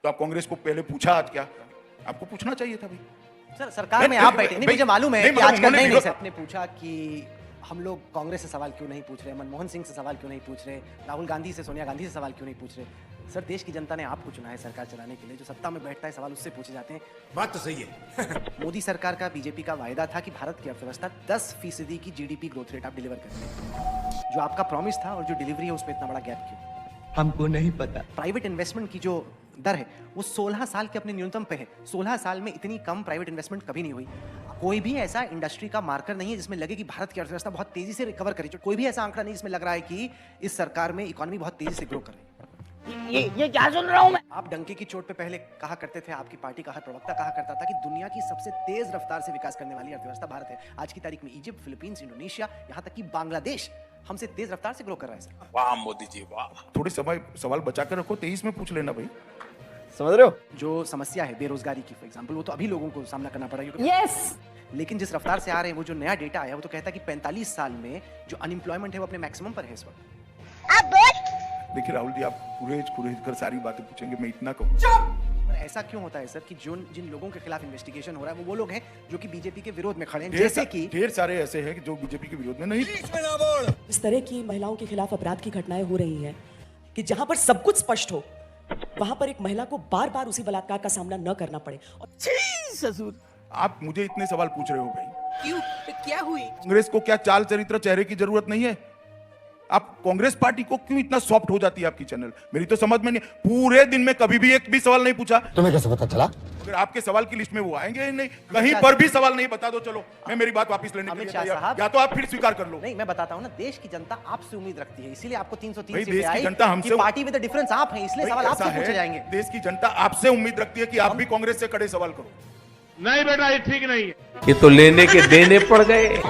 तो आप कांग्रेस को पहले पूछा आज क्या? आपको पूछना चाहिए था भाई। सर सरकार में आप बैठे नहीं, मुझे मालूम है कि आजकल नहीं सर। आपने पूछा कि हम लोग कांग्रेस से सवाल क्यों नहीं पूछ रहे, मनमोहन सिंह से सवाल क्यों नहीं पूछ रहे, राहुल गांधी से, सोनिया गांधी से सवाल क्यों नहीं पूछ रहे। सर देश की जनता ने आपको चुना है सरकार चलाने के लिए, जो सत्ता में बैठता है सवाल उससे पूछे जाते हैं। बात तो सही है। मोदी सरकार का, बीजेपी का वायदा था कि भारत की अर्थव्यवस्था 10% की जीडीपी ग्रोथ रेट आप डिलीवर करेंगे। जो आपका प्रॉमिस था और जो डिलीवरी है उसमें इतना बड़ा गैप क्यों? हमको नहीं पता। प्राइवेट इन्वेस्टमेंट की जो दर है वो 16 साल के अपने न्यूनतम पे है। 16 साल में इतनी कम प्राइवेट इन्वेस्टमेंट कभी नहीं हुई। कोई भी ऐसा इंडस्ट्री का मार्कर नहीं है जिसमें लगे कि भारत की अर्थव्यवस्था बहुत तेजी से रिकवर करी। कोई भी ऐसा आंकड़ा नहीं जिसमें लग रहा है कि इस सरकार में इकोनॉमी बहुत तेजी से ग्रो कर रही है। ये क्या सुन रहा हूं मैं? आप डंके की चोट पे पहले कहा करते थे, आपकी पार्टी का हर प्रवक्ता कहा करता था कि दुनिया की सबसे तेज रफ्तार से विकास करने वाली अर्थव्यवस्था भारत है। आज की तारीख में इजिप्ट, फिलीपींस, इंडोनेशिया, यहाँ तक कि बांग्लादेश हमसे तेज रफ्तार से ग्रो कर रहा है सर। वाह मोदी जी वाह। थोड़ी सवाल बचा कर रखो, 23 में पूछ लेना भाई। समझ रहे हो? जो समस्या है बेरोजगारी की फॉर एग्जांपल, वो तो अभी लोगों को सामना करना पड़ा है। यस। लेकिन जिस रफ्तार से आ रहे हैं, वो जो नया डेटा आया वो तो कहता है कि 45 साल में जो अनएम्प्लॉयमेंट है वो अपने मैक्सिमम पर है इस वक्त। देखिए राहुल जी, आप पूरे कर सारी बातें पूछेंगे, मैं इतना कहूँ। ऐसा क्यों होता है सर कि जिन लोगों के खिलाफ इन्वेस्टिगेशन हो रहा है वो लोग हैं जो कि बीजेपी के विरोध में खड़े हैं, जैसे कि ढेर सारे ऐसे हैं जो बीजेपी के विरोध में नहीं। इस तरह की महिलाओं के खिलाफ अपराध की घटनाएं हो रही हैं कि जहां पर सब कुछ स्पष्ट हो, वहां पर एक महिला को बार बार उसी बलात्कार का सामना न करना पड़े। ससुर आप मुझे इतने सवाल पूछ रहे हो भाई, क्यों? क्या हुई? कांग्रेस को क्या चाल चरित्र चेहरे की जरूरत नहीं है? आप कांग्रेस पार्टी को क्यों इतना सॉफ्ट हो जाती है आपकी चैनल? मेरी तो समझ में नहीं। पूरे दिन में कभी भी एक भी सवाल नहीं पूछा। तुम्हें कैसे पता चला? अगर आपके सवाल की लिस्ट में वो आएंगे ही नहीं, कहीं पर भी सवाल नहीं, बता दो। चलो मैं मेरी बात वापस लेने के अमित लिए शाह तैयार, साहब, या तो आप फिर स्वीकार कर लो। नहीं, मैं बताता हूं ना, देश की जनता आपसे उम्मीद रखती है, इसीलिए आपको 303 भाई, सीटें देश की आई जनता हमसे- कि पार्टी विद द डिफरेंस आप हैं, इसलिए सवाल आपसे पूछे जाएंगे। देश की जनता आपसे उम्मीद रखती है कि आप भी कांग्रेस से कड़े सवाल करो। नहीं बेटा, ये ठीक नहीं है। ये तो लेने के देने पड़ गए।